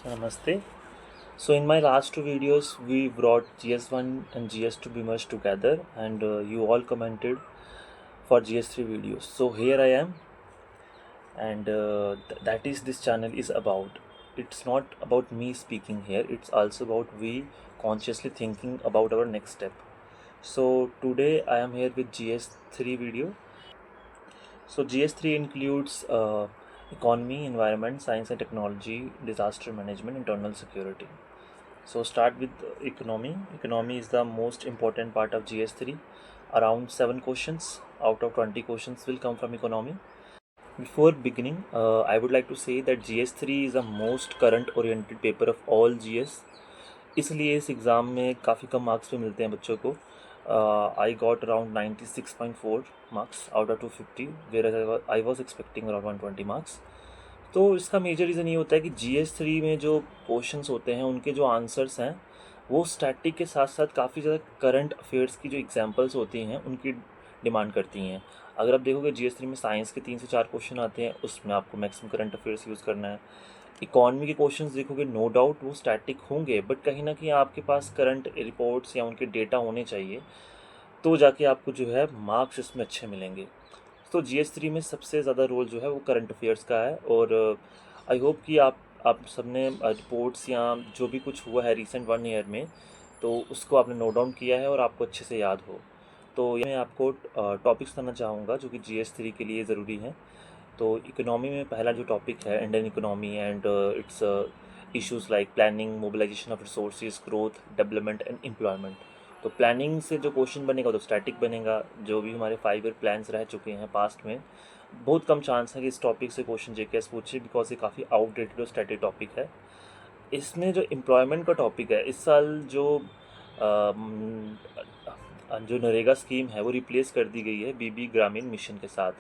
Namaste. So in my last two videos, we brought GS1 and GS2 be merged together, and you all commented for GS3 videos. So here I am, and that is this channel is about. It's not about me speaking here. It's also about we consciously thinking about our next step. So today I am here with GS3 video. So GS3 includes economy, environment, science and technology, disaster management, internal security. So start with economy. Economy is the most important part of GS3. Around 7 questions out of 20 questions will come from economy. Before beginning, I would like to say that GS3 is the most current oriented paper of all GS. इसलिए इस exam में काफ़ी कम marks भी मिलते हैं बच्चों को. I got around 96.4 marks out of 250, where I was expecting around 120 marks. तो इसका मेजर रीज़न ये होता है कि GS3 में जो क्वेश्चंस होते हैं उनके जो आंसर्स हैं वो स्टैटिक के साथ साथ काफ़ी ज़्यादा करंट अफेयर्स की जो एग्जांपल्स होती हैं उनकी डिमांड करती हैं. अगर आप देखोगे GS3 में साइंस के 3 से 4 क्वेश्चन आते हैं, उसमें आपको मैक्सिमम करंट अफेयर्स यूज़ करना है. इकॉनमी के क्वेश्चंस देखोगे, नो डाउट वो स्टैटिक होंगे, बट कहीं ना कहीं आपके पास करंट रिपोर्ट्स या उनके डेटा होने चाहिए, तो जाके आपको जो है मार्क्स इसमें अच्छे मिलेंगे. तो GS3 में सबसे ज़्यादा रोल जो है वो करंट अफेयर्स का है. और आई होप कि आप सबने रिपोर्ट्स या जो भी कुछ हुआ है रिसेंट 1 ईयर में, तो उसको आपने नोट डाउन किया है और आपको अच्छे से याद हो. तो ये मैं आपको टॉपिक्स बताना चाहूँगा जो कि GS3 के लिए ज़रूरी हैं. तो इकोनॉमी में पहला जो टॉपिक है Indian economy and its issues like planning, mobilisation of resources, growth, development and employment. तो प्लानिंग से जो क्वेश्चन बनेगा तो स्टैटिक बनेगा. जो भी हमारे 5 ईयर प्लान्स रह चुके हैं पास्ट में, बहुत कम चांस है कि इस टॉपिक से क्वेश्चन JKS पूछे, बिकॉज ये काफ़ी आउटडेटेड और स्टैटिक टॉपिक है. इसमें जो एम्प्लॉयमेंट का टॉपिक है, इस साल जो नरेगा स्कीम है वो रिप्लेस कर दी गई है BB ग्रामीण मिशन के साथ.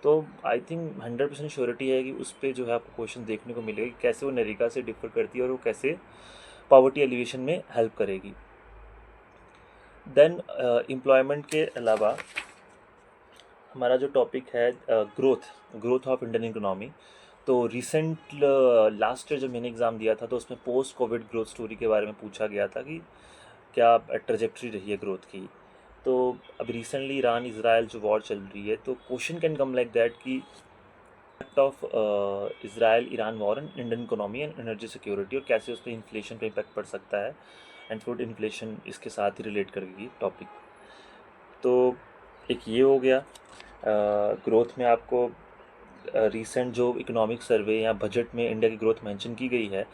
तो आई थिंक 100% श्योरिटी है कि उस पर जो है आपको क्वेश्चन देखने को मिलेगा कि कैसे वो नरेगा से डिफर करती है और वो कैसे पॉवर्टी एलिवेशन में हेल्प करेगी. देन एम्प्लॉयमेंट के अलावा हमारा जो टॉपिक है ग्रोथ ऑफ इंडियन इकोनॉमी. तो रिसेंट लास्ट ईयर जब मैंने एग्ज़ाम दिया था तो उसमें पोस्ट कोविड ग्रोथ स्टोरी के बारे में पूछा गया था कि क्या ट्रेजेक्ट्री रही है ग्रोथ की. तो अब रिसेंटली ईरान इज़राइल जो वॉर चल रही है, तो question can come like that कि impact of Israel Iran war and Indian economy and energy security, और कैसे उस पर इन्फ्लेशन पे इम्पैक्ट पड़ सकता है, एंड फूड इन्फ्लेशन इसके साथ ही रिलेट करेगी टॉपिक. तो एक ये हो गया. ग्रोथ में आपको रिसेंट जो इकोनॉमिक सर्वे या बजट में इंडिया की ग्रोथ मेंशन की गई है,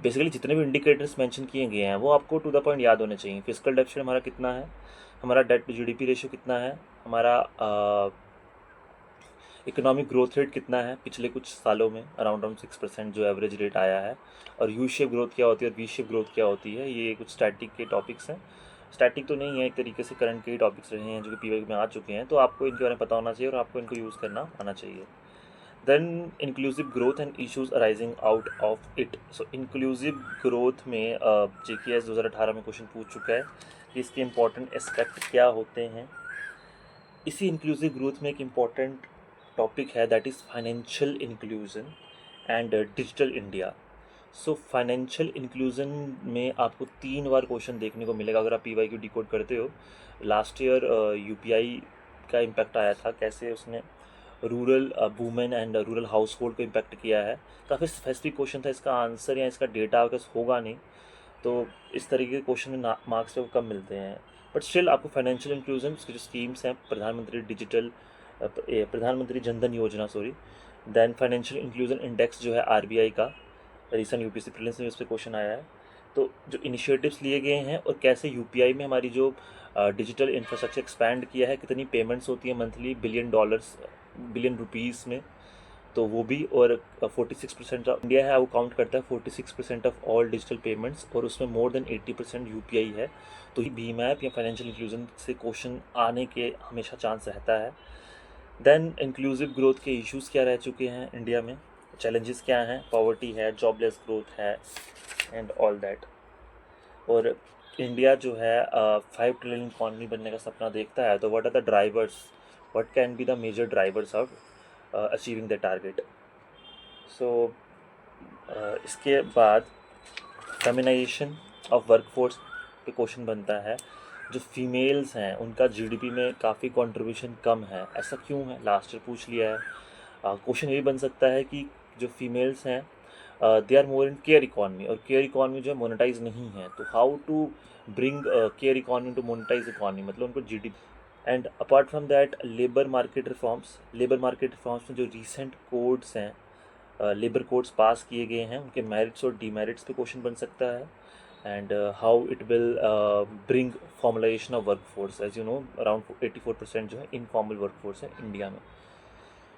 बेसिकली जितने भी इंडिकेटर्स मेंशन किए गए हैं वो आपको टू द पॉइंट याद होने चाहिए. फिजिकल डेफिसिट हमारा कितना है, हमारा डेट टू GDP रेशियो कितना है, हमारा इकोनॉमिक ग्रोथ रेट कितना है पिछले कुछ सालों में, अराउंड 6% जो एवरेज रेट आया है, और यू शेप ग्रोथ क्या होती है और V शेप ग्रोथ क्या होती है. ये कुछ स्टैटिक के टॉपिक्स हैं. स्टैटिक तो नहीं है, एक तरीके से करंट के ही टॉपिक्स रहे हैं जो कि PY में आ चुके हैं, तो आपको इनके बारे में पता होना चाहिए और आपको इनको यूज़ करना आना चाहिए. Then inclusive growth and issues arising out of it. So inclusive growth में JKS 2018 में क्वेश्चन पूछ चुका है कि इसके इंपॉर्टेंट एस्पेक्ट क्या होते हैं. इसी इंक्लूसिव ग्रोथ में एक इम्पॉर्टेंट टॉपिक है that is financial inclusion and digital India. So financial inclusion में आपको 3 बार क्वेश्चन देखने को मिलेगा अगर आप PYQ डिकोड करते हो. लास्ट ईयर UPI का इम्पैक्ट आया था, कैसे उसने rural women and rural house hold को इम्पैक्ट किया है. काफ़ी स्पेसिफिक क्वेश्चन था, इसका आंसर या इसका डेटा अगर होगा नहीं, तो इस तरीके के क्वेश्चन में मार्क्स तो कम मिलते हैं. बट स्टिल आपको फाइनेंशियल इंक्लूजन की जो स्कीम्स हैं, प्रधानमंत्री जनधन योजना, देन फाइनेंशियल इंक्लूजन इंडेक्स जो है RBI का, रिसेंट UPSC प्रीलिम्स में इस पर क्वेश्चन आया है. तो जो इनिशिएटिव्स लिए गए हैं और कैसे UPI में हमारी जो डिजिटल इंफ्रास्ट्रक्चर एक्सपैंड किया है, कितनी पेमेंट्स होती है मंथली बिलियन रुपीज़ में, तो वो भी. और 46% ऑफ इंडिया है वो काउंट करता है 46% ऑफ ऑल डिजिटल पेमेंट्स, और उसमें मोर देन 80% UPI है. तो ये भीम ऐप या फाइनेंशियल इंक्लूजन से क्वेश्चन आने के हमेशा चांस रहता है. देन इंक्लूसिव ग्रोथ के इश्यूज़ क्या रह चुके हैं इंडिया में, चैलेंजेस क्या हैं, पॉवर्टी है, जॉबलेस ग्रोथ है, एंड ऑल दैट. और इंडिया जो है 5 ट्रिलियन इकॉनमी बनने का सपना देखता है, तो what are the drivers, what can be the major drivers of achieving the target. So इसके बाद फेमिनाइजेशन ऑफ वर्कफोर्स पे क्वेश्चन बनता है। जो फीमेल्स हैं उनका जीडीपी में काफ़ी कंट्रीब्यूशन कम है, ऐसा क्यों है, लास्ट ईयर पूछ लिया है। क्वेश्चन ये भी बन सकता है कि जो फीमेल्स हैं they are more in care economy, और केयर इकॉनमी जो है मोनेटाइज नहीं है, तो how to bring care economy to monetise economy, मतलब उनको GDP. And apart from that labour market reforms में जो रिसेंट कोड्स हैं, लेबर कोड्स पास किए गए हैं, उनके मेरिट्स और डीमेरिट्स पे क्वेश्चन बन सकता है। And how it will bring formalisation of work force, as you know around 84% जो है इनफॉर्मल वर्क फोर्स है इंडिया में।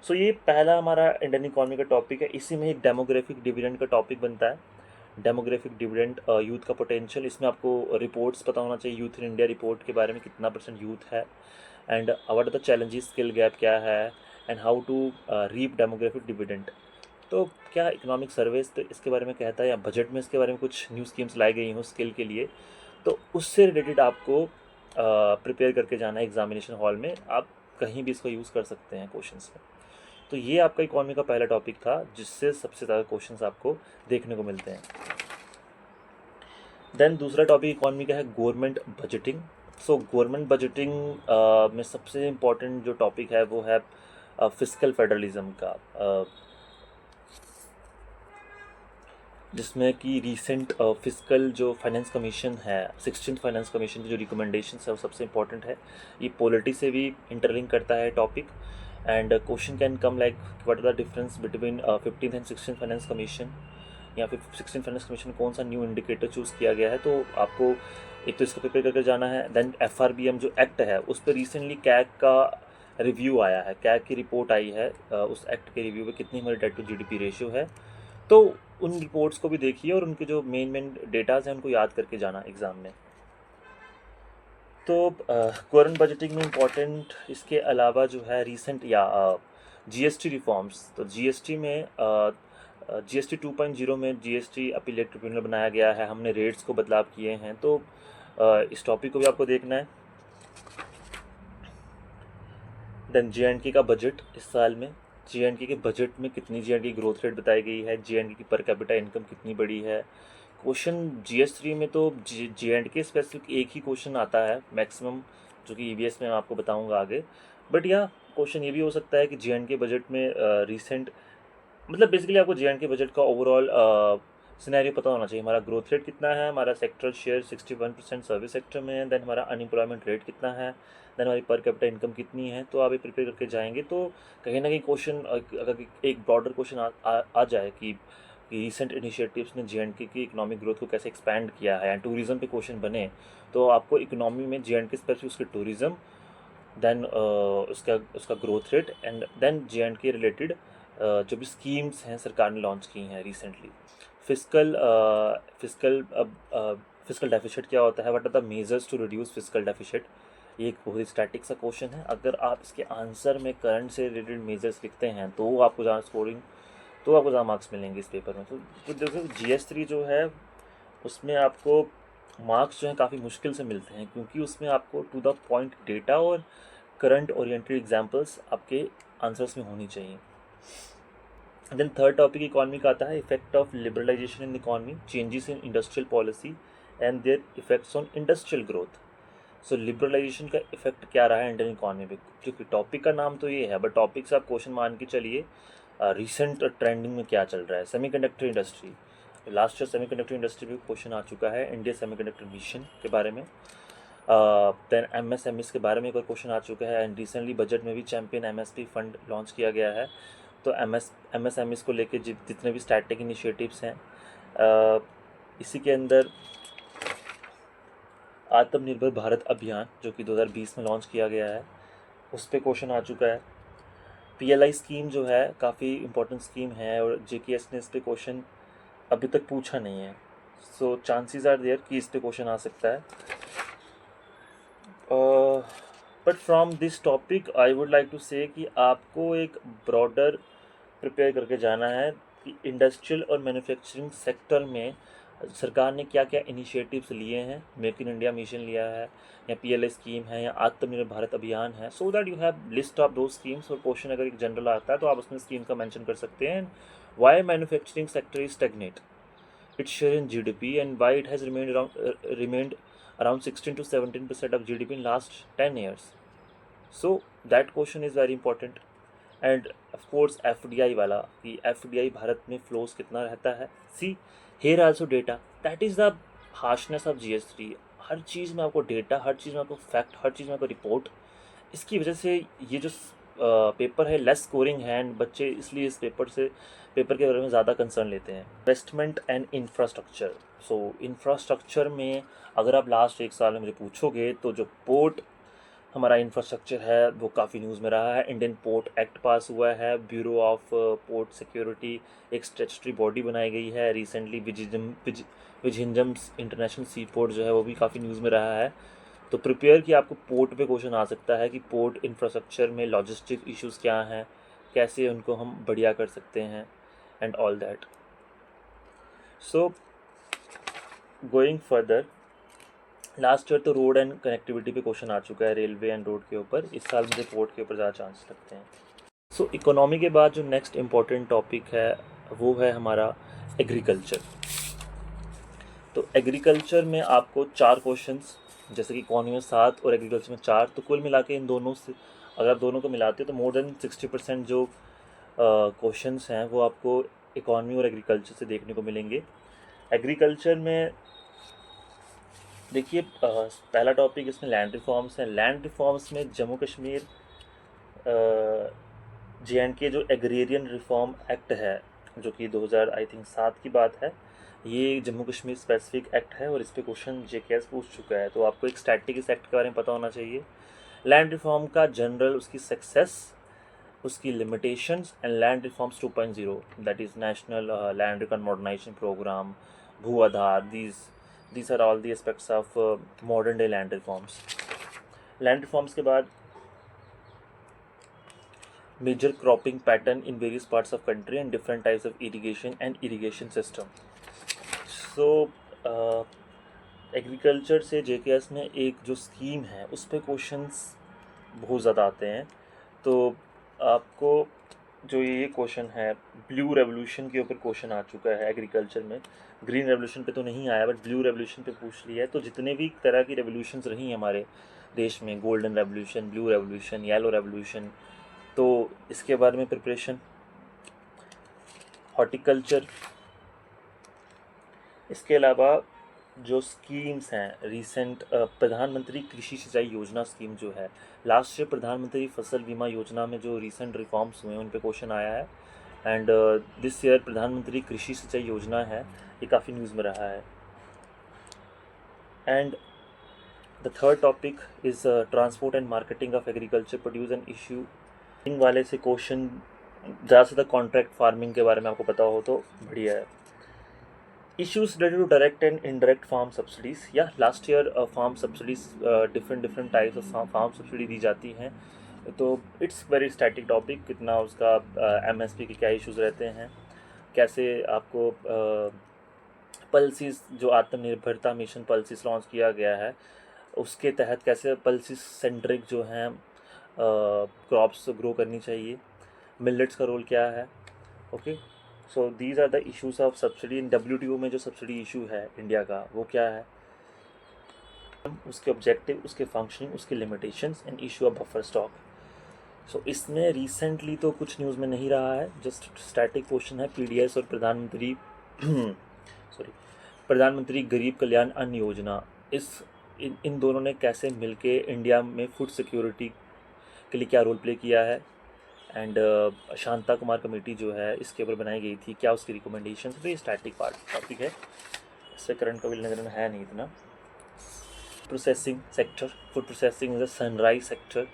सो ये पहला हमारा इंडियन इकॉनमी का टॉपिक है। इसी में एक डेमोग्राफिक डिविडेंड का टॉपिक बनता है। डेमोग्राफिक डिविडेंड, यूथ का पोटेंशियल, इसमें आपको रिपोर्ट्स पता होना चाहिए, यूथ इन इंडिया रिपोर्ट के बारे में कितना % यूथ है, and what are the challenges, skill gap क्या है, and how to reap demographic dividend. तो क्या इकोनॉमिक सर्वेस तो इसके बारे में कहता है, या बजट में इसके बारे में कुछ न्यू स्कीम्स लाई गई हों स्किल के लिए, तो उससे रिलेटेड आपको प्रिपेयर करके जाना है एग्जामिनेशन हॉल में। आप कहीं भी इसको यूज़ कर सकते हैं क्वेश्चंस में। तो ये आपका इकोनॉमी का पहला टॉपिक था, जिससे सबसे ज़्यादा क्वेश्चंस आपको देखने को मिलते हैं। देन दूसरा टॉपिक इकोनॉमी का है government budgeting. So government budgeting में सबसे इम्पॉर्टेंट जो टॉपिक है वो है फिस्कल फेडरलिज्म का, जिसमें कि रीसेंट फिस्कल जो फाइनेंस कमीशन है, 16th फाइनेंस कमीशन की जो रिकमेंडेशन है वो सबसे इंपॉर्टेंट है। ये पॉलिटी से भी इंटरलिंक करता है topic. And question can come like what are the difference between 15th and 16th finance commission, या फिर 16th फाइनेंस कमीशन में कौन सा न्यू इंडिकेटर चूज़ किया गया है। तो आपको एक तो इसको प्रिपेयर करके जाना है। देन FRBM जो एक्ट है उस पर रिसेंटली कैग का रिव्यू आया है, कैग की रिपोर्ट आई है। उस एक्ट के रिव्यू में कितनी हमारी डेट टू जीडीपी रेशियो है, तो उन रिपोर्ट्स को भी देखिए और उनके जो मेन डेटाज हैं उनको याद करके जाना एग्ज़ाम में। तो गवर्नमेंट बजटिंग में इम्पॉर्टेंट इसके अलावा जो है रीसेंट या जीएसटी रिफॉर्म्स। तो जीएसटी में जीएसटी 2.0 में जीएसटी अपीलेट ट्रिब्यूनल बनाया गया है, हमने रेट्स को बदलाव किए हैं, तो इस टॉपिक को भी आपको देखना है। देन JNK का बजट इस साल में, JNK के बजट में कितनी JNK की ग्रोथ रेट बताई गई है, JNK की पर कैपिटा इनकम कितनी बड़ी है। क्वेश्चन GS3 में तो JNK स्पेसिफिक एक ही क्वेश्चन आता है मैक्सिमम, जो कि EVS में मैं आपको बताऊंगा आगे। बट या क्वेश्चन ये भी हो सकता है कि JNK बजट में रिसेंट, मतलब बेसिकली आपको JNK बजट का ओवरऑल सिनेरियो पता होना चाहिए। हमारा ग्रोथ रेट कितना है, हमारा सेक्टर शेयर 61% सर्विस सेक्टर में है, देन हमारा अनएम्प्लॉयमेंट रेट कितना है, देन हमारी पर कैपिटा इनकम कितनी है। तो आप ये प्रिपेयर करके जाएंगे तो कहीं ना कहीं क्वेश्चन, अगर एक ब्रॉडर क्वेश्चन आ जाए कि रिसेंट इनिशिएटिव्स ने JNK की इकोनॉमिक ग्रोथ को कैसे एक्सपैंड किया है, एंड टूरिज्म पे क्वेश्चन बने, तो आपको इकोनॉमी में JNK स्पेसिफिक उसके टूरिज्म, देन उसका उसका growth rate, and then JNK related जो भी स्कीम्स हैं सरकार ने लॉन्च की हैं recently. Fiscal fiscal fiscal deficit क्या होता है, what are the measures to reduce fiscal deficit, ये एक बहुत ही स्टैटिक सा क्वेश्चन है। अगर आप इसके आंसर में करंट से रिलेटेड मेजर्स लिखते हैं तो आपको ज़्यादा स्कोरिंग, तो आपको ज़्यादा मार्क्स मिलेंगे इस पेपर में। तो देखो GS3 जो है उसमें आपको मार्क्स जो हैं काफ़ी मुश्किल से मिलते हैं, क्योंकि उसमें आपको टू द पॉइंट डेटा और करंट ओरिएंटेड एग्जांपल्स आपके आंसर्स में होनी चाहिए। देन थर्ड टॉपिक इकॉनमी का आता है effect of liberalisation in economy, changes in industrial policy and their effects on industrial growth. So liberalisation का इफेक्ट क्या रहा है इंडियन इकॉनमी पे, क्योंकि टॉपिक का नाम तो ये है, बट टॉपिक से आप क्वेश्चन मान के चलिए रिसेंट ट्रेंडिंग में क्या चल रहा है। Semiconductor industry, last year semiconductor industry पे क्वेश्चन आ चुका है, इंडिया सेमीकंडक्टर मिशन के बारे में। देन MSMEs के बारे में एक और क्वेश्चन आ चुका है, एंड रिसेंटली बजट में भी चैम्पियन MSP फंड लॉन्च किया गया है। तो MSMEs को लेके जितने भी स्टैटिक इनिशिएटिव्स हैं, इसी के अंदर आत्मनिर्भर भारत अभियान जो कि 2020 में लॉन्च किया गया है, उस पर क्वेश्चन आ चुका है। PLI स्कीम जो है काफ़ी इम्पोर्टेंट स्कीम है, और JKS ने इस पर क्वेश्चन अभी तक पूछा नहीं है, सो चांसेस आर देयर कि इस पर क्वेश्चन आ सकता है। But from this topic I would like to say कि आपको एक ब्रॉडर प्रिपेयर करके जाना है कि इंडस्ट्रियल और मैन्युफैक्चरिंग सेक्टर में सरकार ने क्या क्या इनिशिएटिव्स लिए हैं, मेक इन इंडिया मिशन लिया है, या PLI स्कीम है, या आत्मनिर्भर भारत अभियान है, so that you have list of दो स्कीम्स। और क्वेश्चन अगर एक जनरल आता है तो आप उसमें स्कीम का मेंशन कर सकते हैं। Why manufacturing sector is stagnant, its share in GDP, and why it has remained around 16 to 17% of GDP in last 10 years. So that question is very important. End of course FDI वाला कि FDI Bharat में flows कितना रहता है. See here also data, that is the harshness of GS3. हर चीज़ में आपको डेटा, हर चीज़ में आपको फैक्ट, हर चीज़ में आपको रिपोर्ट. इसकी वजह से ये जो पेपर है लेस स्कोरिंग है, एंड बच्चे इसलिए इस पेपर के बारे में ज़्यादा कंसर्न लेते हैं. Investment and infrastructure. So infrastructure में अगर आप लास्ट एक साल में मुझे पूछोगे तो जो पोर्ट हमारा इंफ्रास्ट्रक्चर है वो काफ़ी न्यूज़ में रहा है. इंडियन पोर्ट एक्ट पास हुआ है, ब्यूरो ऑफ पोर्ट सिक्योरिटी एक स्टैट्यूटरी बॉडी बनाई गई है रिसेंटली. विजिंजम्स इंटरनेशनल सी पोर्ट जो है वो भी काफ़ी न्यूज़ में रहा है. तो प्रिपेयर कि आपको पोर्ट पे क्वेश्चन आ सकता है कि पोर्ट इंफ्रास्ट्रक्चर में लॉजिस्टिक इश्यूज़ क्या हैं, कैसे उनको हम बढ़िया कर सकते हैं, and all that. So going further, last year तो रोड एंड कनेक्टिविटी पे क्वेश्चन आ चुका है, रेलवे एंड रोड के ऊपर. इस साल मुझे पोर्ट के ऊपर ज़्यादा चांस लगते हैं. सो इकोनॉमी के बाद जो नेक्स्ट इम्पॉर्टेंट टॉपिक है वो है हमारा एग्रीकल्चर. तो एग्रीकल्चर में आपको 4 क्वेश्चंस, जैसे कि इकोनॉमी में 7 और एग्रीकल्चर में 4, तो कुल मिला के इन दोनों से अगर आप दोनों को मिलाते हो तो मोर देन 60% जो क्वेश्चंस हैं वो आपको इकोनॉमी और एग्रीकल्चर से देखने को मिलेंगे. एग्रीकल्चर में देखिए पहला टॉपिक इसमें लैंड रिफॉर्म्स हैं. लैंड रिफॉर्म्स में जम्मू कश्मीर JNK जो एग्रेरियन रिफॉर्म एक्ट है, जो कि 2007 की बात है, ये जम्मू कश्मीर स्पेसिफिक एक्ट है और इस पर क्वेश्चन JKS पूछ चुका है. तो आपको एक स्टैटिक इस एक्ट के बारे में पता होना चाहिए. लैंड रिफॉर्म का जनरल, उसकी सक्सेस, उसकी limitations, and land reforms 2.0, that is national land record modernisation programme, Bhu Aadhaar. these are all the aspects of modern day land reforms. Land reforms के बाद major cropping pattern in various parts of country and different types of irrigation and irrigation system. So agriculture से JKS में एक जो scheme है उस पर questions बहुत ज़्यादा आते हैं. तो आपको जो ये क्वेश्चन है, ब्लू रेवोल्यूशन के ऊपर क्वेश्चन आ चुका है एग्रीकल्चर में. ग्रीन रेवोल्यूशन पे तो नहीं आया, बट ब्लू रेवोल्यूशन पे पूछ लिया है. तो जितने भी तरह की रेवोल्यूशंस रही हैं हमारे देश में, golden revolution, blue revolution, yellow revolution, तो इसके बारे में प्रिपरेशन. हॉर्टिकल्चर, इसके अलावा जो स्कीम्स हैं रिसेंट, प्रधानमंत्री कृषि सिंचाई योजना स्कीम जो है, लास्ट ईयर प्रधानमंत्री फसल बीमा योजना में जो रिसेंट रिफॉर्म्स हुए हैं उन पे क्वेश्चन आया है. एंड दिस ईयर प्रधानमंत्री कृषि सिंचाई योजना है, ये काफ़ी न्यूज़ में रहा है. And the third topic is transport and marketing of agriculture produce and issue. इन वाले से क्वेश्चन ज़्यादा से ज़्यादा कॉन्ट्रैक्ट फार्मिंग के बारे में आपको पता हो तो बढ़िया है. Issues related to direct and indirect farm subsidies. Yeah, last year farm subsidies, different types of farm subsidy दी जाती हैं. तो it's very static topic. कितना उसका MSP के क्या इश्यूज़ रहते हैं, कैसे आपको पल्सिस, जो आत्मनिर्भरता मिशन पल्सिस लॉन्च किया गया है, उसके तहत कैसे पल्सिस सेंट्रिक जो हैं क्रॉप्स ग्रो करनी चाहिए, मिलेट्स का रोल क्या है. Okay, so these are the issues of subsidy. In WTO में जो सब्सिडी इशू है इंडिया का वो क्या है, उसके ऑब्जेक्टिव, उसके फंक्शनिंग, उसके limitations, and issue of buffer stock. So इसमें रिसेंटली तो कुछ न्यूज़ में नहीं रहा है, जस्ट स्टैटिक क्वेश्चन है. PDS और प्रधानमंत्री गरीब कल्याण अन्न योजना, इन दोनों ने कैसे मिलके इंडिया में फूड सिक्योरिटी के लिए क्या रोल प्ले किया है. एंड शांता कुमार कमेटी जो है इसके ऊपर बनाई गई थी, क्या उसकी रिकमेंडेशन. तो ये स्टैटिक पार्ट टॉपिक है, इससे करंट का विलग्न है नहीं इतना. Processing sector, food processing is a sunrise sector.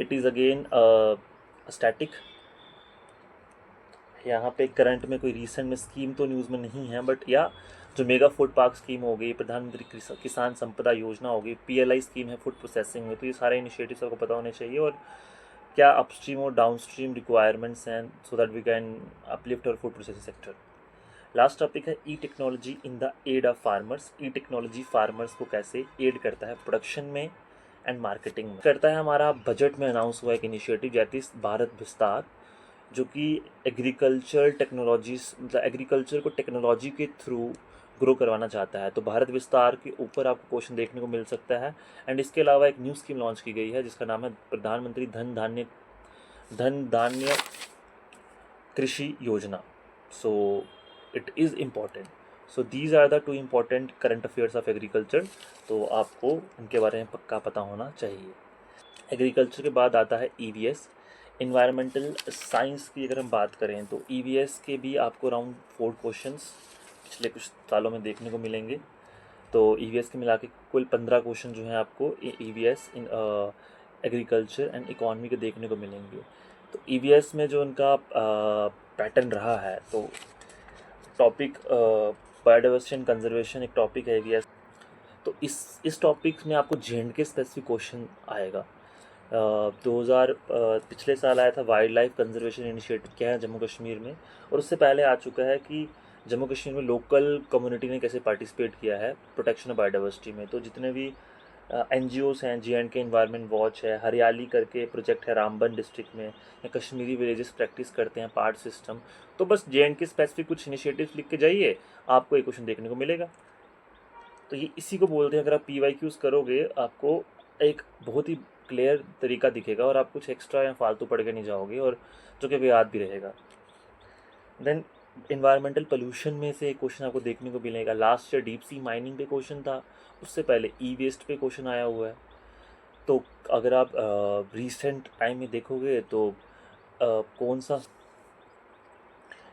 It is again static. यहाँ पे करंट में कोई रिसेंट में स्कीम तो न्यूज़ में नहीं है, बट या जो मेगा फूड पार्क स्कीम हो गई, प्रधानमंत्री किसान संपदा योजना हो गई, PLI स्कीम है फूड प्रोसेसिंग में, तो ये सारे इनिशिएटिव्स आपको पता होने चाहिए. और क्या अपस्ट्रीम और डाउनस्ट्रीम रिक्वायरमेंट्स हैं, so that we can uplift our food processing sector. Last topic है E technology in the aid of farmers. E technology farmers को कैसे एड करता है प्रोडक्शन में एंड मार्केटिंग में करता है. हमारा बजट में अनाउंस हुआ एक इनिशिएटिव दैट इज़ भारत विस्तार, जो कि एग्रीकल्चर टेक्नोलॉजीज, मतलब एग्रीकल्चर को टेक्नोलॉजी के थ्रू ग्रो करवाना चाहता है। तो भारत विस्तार के ऊपर आपको क्वेश्चन देखने को मिल सकता है। एंड इसके अलावा एक न्यू स्कीम लॉन्च की गई है जिसका नाम है प्रधानमंत्री धन Dhaanya Krishi Yojana. So it is important. So these are the 2 important current affairs of agriculture. तो आपको उनके बारे में पक्का पता होना चाहिए। एग्रीकल्चर के बाद आता है ईवीएस, इन्वायरमेंटल साइंस की अगर हम बात करें तो ईवीएस के भी आपको अराउंड 4 क्वेश्चंस पिछले कुछ सालों में देखने को मिलेंगे। तो ईवीएस के मिला के कुल 15 क्वेश्चन जो हैं आपको EVS in agriculture and economy के देखने को मिलेंगे। तो ईवीएस में जो उनका पैटर्न रहा है, तो टॉपिक बायोडाइवर्सिटी एंड कंजर्वेशन एक टॉपिक है ईवीएस। तो इस टॉपिक में आपको जेएंडके स्पेसिफिक क्वेश्चन आएगा। 2000 पिछले साल आया था वाइल्ड लाइफ कंजर्वेशन इनिशिएटिव क्या है जम्मू कश्मीर में, और उससे पहले आ चुका है कि जम्मू कश्मीर में लोकल कम्युनिटी ने कैसे पार्टिसिपेट किया है प्रोटेक्शन ऑफ बायोडाइवर्सिटी में। तो जितने भी एनजीओस हैं, जेएंडके एनवायरनमेंट वॉच है, हरियाली करके प्रोजेक्ट है रामबन डिस्ट्रिक्ट में, या कश्मीरी विलेजेस प्रैक्टिस करते हैं पार्ट सिस्टम। तो बस जेएंडके स्पेसिफिक कुछ इनिशिएटिव्स लिख के जाइए, आपको एक क्वेश्चन देखने को मिलेगा। तो ये इसी को बोलते हैं, अगर आप PYQs करोगे आपको एक बहुत ही क्लियर तरीका दिखेगा और आप कुछ एक्स्ट्रा या फालतू पढ़ के नहीं जाओगे, और जो कि याद भी रहेगा। देन इन्वायरमेंटल पोल्यूशन में से एक क्वेश्चन आपको देखने को मिलेगा। Last year deep sea mining पे क्वेश्चन था, उससे पहले ई वेस्ट पे क्वेश्चन आया हुआ है। तो अगर आप रिसेंट टाइम में देखोगे तो कौन सा,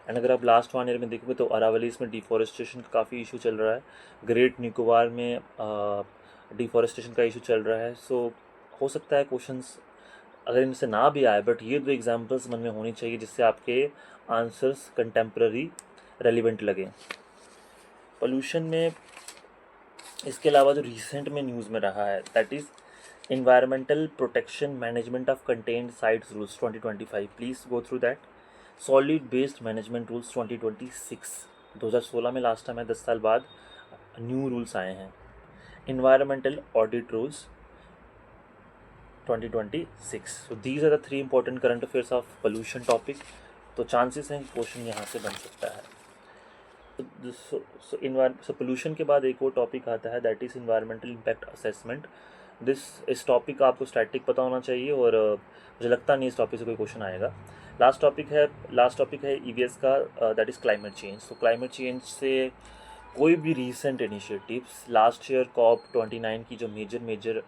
एंड अगर आप लास्ट 1 ईयर में देखोगे तो अरावलीज में डिफॉरेस्टेशन का काफ़ी इशू चल रहा है, ग्रेट निकोबार में डिफॉरेस्टेशन का इशू चल रहा है। सो हो सकता है क्वेश्चंस अगर इनसे ना भी आए, बट ये 2 एग्जांपल्स मन में होनी चाहिए जिससे आपके आंसर्स कंटेम्प्रेरी रेलिवेंट लगे। पोल्यूशन में इसके अलावा जो रिसेंट में न्यूज़ में रहा है that is environmental protection management of contained sites rules 2025। Please go through that. Solid based management rules 2026, 2016 में लास्ट टाइम है, 10 साल बाद न्यू रूल्स आए हैं। Environmental audit rules 2026। So these are the 3 important current affairs of pollution topic. तो chances हैं question यहाँ से बन सकता है। सो पोल्यूशन के बाद एक और टॉपिक आता है that is environmental impact assessment. इस टॉपिक का आपको स्टैटिक पता होना चाहिए, और मुझे लगता नहीं इस टॉपिक से कोई क्वेश्चन आएगा। लास्ट टॉपिक है ईवीएस का, दैट इज़ क्लाइमेट चेंज। तो क्लाइमेट चेंज से कोई भी recent initiatives, last year COP29 की जो मेजर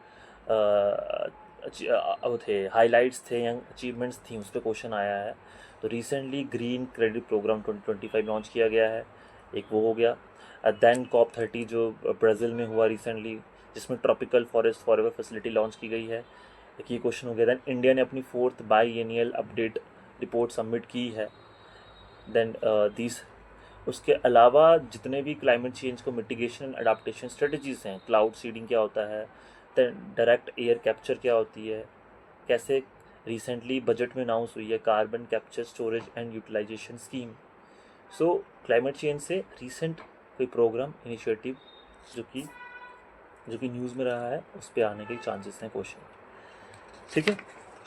वो थे, हाइलाइट्स थे या अचीवमेंट्स थी, उस पर क्वेश्चन आया है। तो recently green credit programme 2025 launch किया गया है, एक वो हो गया। देन COP30 जो ब्राज़ील में हुआ रिसेंटली, जिसमें tropical forest forever facility launch की गई है, एक ये क्वेश्चन हो गया। दैन इंडिया ने अपनी 4th biennial update report submit की है। देन उसके अलावा जितने भी क्लाइमेट चेंज को मिटिगेशन एंड अडाप्टेशन स्ट्रेटजीज़ हैं, क्लाउड सीडिंग क्या होता है, डायरेक्ट एयर कैप्चर क्या होती है, कैसे रिसेंटली बजट में अनाउंस हुई है carbon capture storage and utilisation scheme. So climate change से रिसेंट कोई प्रोग्राम इनिशिएटिव जो कि न्यूज़ में रहा है, उस पर आने के चांसेस हैं क्वेश्चन। ठीक है।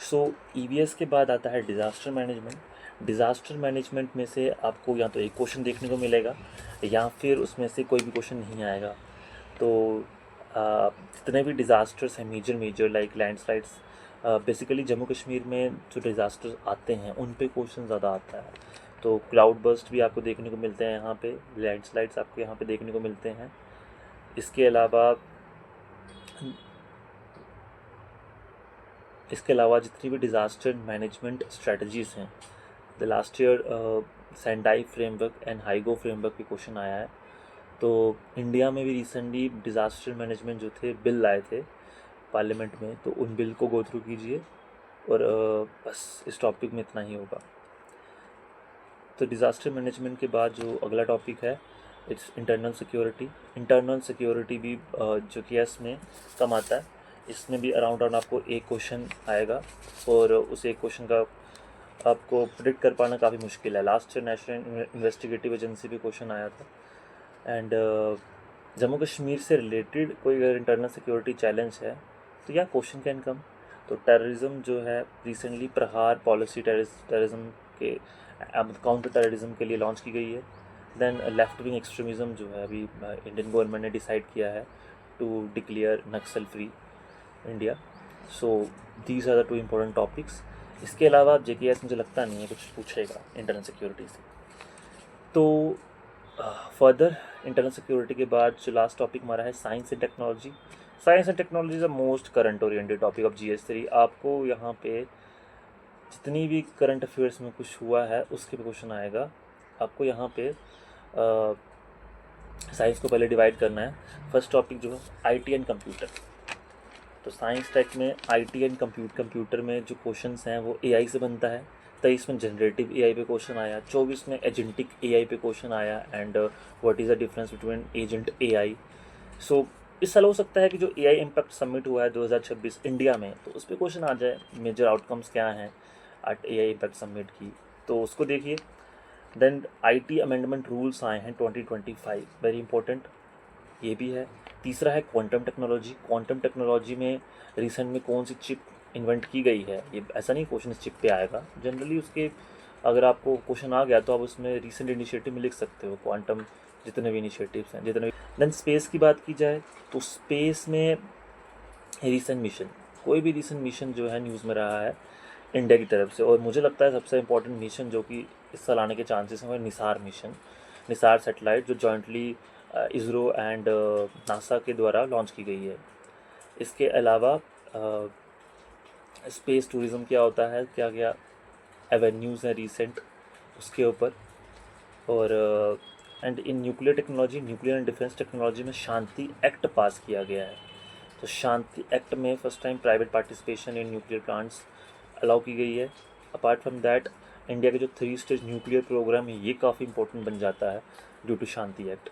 सो ईवीएस के बाद आता है डिज़ास्टर मैनेजमेंट। डिज़ास्टर मैनेजमेंट में से आपको या तो एक क्वेश्चन देखने को मिलेगा या फिर उसमें से कोई भी क्वेश्चन नहीं आएगा। तो जितने भी डिज़ास्टर्स हैं major like landslides, basically Jammu Kashmir में जो डिज़ास्टर्स आते हैं उन पे क्वेश्चन ज़्यादा आता है। तो क्लाउड बर्स्ट भी आपको देखने को मिलते हैं यहाँ पे, लैंडस्लाइड्स आपको यहाँ पे देखने को मिलते हैं। इसके अलावा जितनी भी डिज़ास्टर मैनेजमेंट स्ट्रेटजीज़ हैं, the last year Sendai framework and Hyogo framework पे क्वेश्चन आया है। तो इंडिया में भी रिसेंटली डिज़ास्टर मैनेजमेंट जो थे बिल लाए थे पार्लियामेंट में, तो उन बिल को गो थ्रू कीजिए, और बस इस टॉपिक में इतना ही होगा। तो डिज़ास्टर मैनेजमेंट के बाद जो अगला टॉपिक है it's internal security. Internal security भी जो कि एस में कम आता है, इसमें भी अराउंड आपको एक क्वेश्चन आएगा, और उस एक क्वेश्चन का आपको प्रिडिक्ट कर पाना काफ़ी मुश्किल है। Last year national investigative agency पे क्वेश्चन आया था। एंड जम्मू कश्मीर से रिलेटेड कोई अगर इंटरनल सिक्योरिटी चैलेंज है तो या क्वेश्चन कैन कम। तो टेररिज्म जो है रिसेंटली प्रहार पॉलिसी टेररिज्म के काउंटर टेररिज्म के लिए लॉन्च की गई है। देन लेफ्ट विंग एक्सट्रीमिज़म जो है अभी इंडियन गवर्नमेंट ने डिसाइड किया है to declare Naxal free India. So these are the two important topics. इसके अलावा JKS मुझे लगता नहीं है कुछ पूछेगा इंटरनल सिक्योरिटी से। तो फर्दर इंटरनल सिक्योरिटी के बाद जो लास्ट टॉपिक हमारा है science and technology. Science and technology is the most current oriented topic of GS3। आपको यहाँ पे जितनी भी करंट अफेयर्स में कुछ हुआ है उसके पे क्वेश्चन आएगा। आपको यहाँ पे साइंस को पहले डिवाइड करना है। फर्स्ट टॉपिक जो है IT एंड कंप्यूटर। तो साइंस टेक में IT एंड कंप्यूटर में जो क्वेश्चंस हैं वो AI से बनता है। 23 में जनरेटिव AI पे क्वेश्चन आया, 24 में एजेंटिक AI पे क्वेश्चन आया and what is the difference between agent AI। सो इस साल हो सकता है कि जो AI इम्पैक्ट समिट हुआ है 2026 इंडिया में, तो उस पर क्वेश्चन आ जाए मेजर आउटकम्स क्या हैं एट AI इम्पैक्ट समिट की, तो उसको देखिए। देन IT अमेंडमेंट रूल्स आए हैं 2025, वेरी इंपॉर्टेंट, ये भी है। तीसरा है क्वांटम टेक्नोलॉजी। क्वांटम टेक्नोलॉजी में रिसेंट में कौन सी चिप इन्वेंट की गई है, ये ऐसा नहीं क्वेश्चन इस चिप पे आएगा जनरली। उसके अगर आपको क्वेश्चन आ गया तो आप उसमें रिसेंट इनिशिएटिव में लिख सकते हो क्वांटम, जितने भी इनिशिएटिव्स हैं जितने भी। देन स्पेस की बात की जाए तो स्पेस में रिसेंट मिशन, कोई भी रिसेंट मिशन जो है न्यूज़ में रहा है इंडिया की तरफ से, और मुझे लगता है सबसे इम्पोर्टेंट मिशन जो कि इस साल आने के चांसेस हैं वो निसार मिशन। निसार सैटेलाइट जो जॉइंटली इसरो एंड नासा के द्वारा लॉन्च की गई है। इसके अलावा स्पेस टूरिज़्म क्या होता है, क्या क्या एवेन्यूज़ हैं रिसेंट उसके ऊपर। और and in nuclear technology, nuclear and defence technology में शांति एक्ट पास किया गया है। तो शांति एक्ट में first time private participation in nuclear plants allow की गई है। अपार्ट फ्रॉम दैट इंडिया के जो 3 स्टेज न्यूक्लियर प्रोग्राम है ये काफ़ी इंपॉर्टेंट बन जाता है due to Shanti act.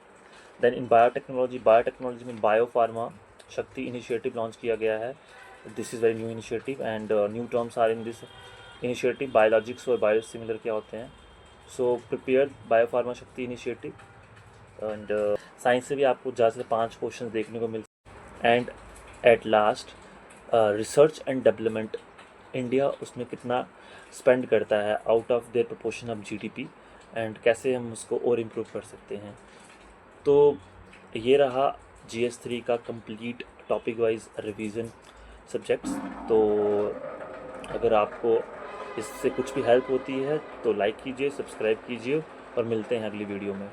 Then in biotechnology में bio pharma Shakti initiative launch किया गया है। This is very new initiative and new terms are in this initiative. Biologics और बायोसिमिलर क्या होते हैं, so prepare bio pharma Shakti initiative. And science से भी आपको ज़्यादा से 5 क्वेश्चन देखने को मिलते हैं। And at last research and development, India उसमें कितना स्पेंड करता है out of their proportion of GDP and कैसे हम उसको और इम्प्रूव कर सकते हैं। तो ये रहा GS3 का complete topic wise revision subjects. तो अगर आपको इससे कुछ भी हेल्प होती है तो लाइक कीजिए, सब्सक्राइब कीजिए और मिलते हैं अगली वीडियो में।